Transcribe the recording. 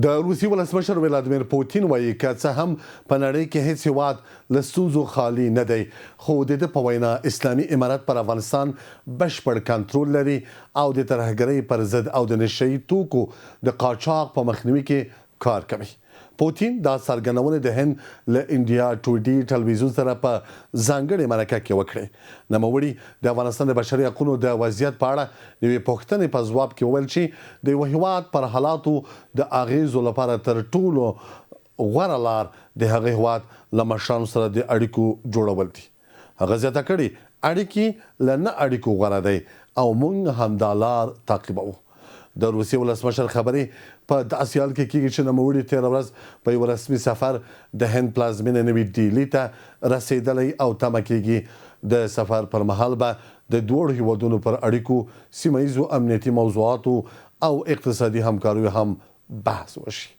د روسي ولسمشر ولادیمیر پوتین وایي که څه هم په نړۍ کې هیڅ هیواد له ستونزو خالي نه دی، خو د ده په وینا اسلامي امارت پر افغانستان بشپړ کنټرول لري او د ترهګرۍ پر ضد او د نشه یي توکو د قاچاق په مخنیوي کې کار کوي. پوتین دا څرګندونه د هند له انډیا ټوډي ټلویزیون سره په ځانګړې مرکه کې وکړې. نوموړي د افغانستان د بشري حقوقو د وضعیت په اړه د یوې پوښتنې په ځواب کې وویل چې د یو هیواد پر حالاتو د اغیزو لپاره تر ټولو غوره لار د هغه هیواد له مشرانو سره د اړیکو جوړول دي. هغه زیاته کړې اړیکې له نه اړیکو غوره دی او موږ همدا لار تعقیبوو. د روسیې ولسمشر خبرې په داسې حال کې کېږي چې نوموړي تېره ورځ په یو رسمي سفر د هند پلازمینې نوي ډیلي ته رسېدلی او تمه کېږي د سفر پر مهال به د دواړو هیوادونو پر اړیکو، سیمه ییزو امنیتي موضوعاتو او اقتصادي همکاریو هم بحث وشي.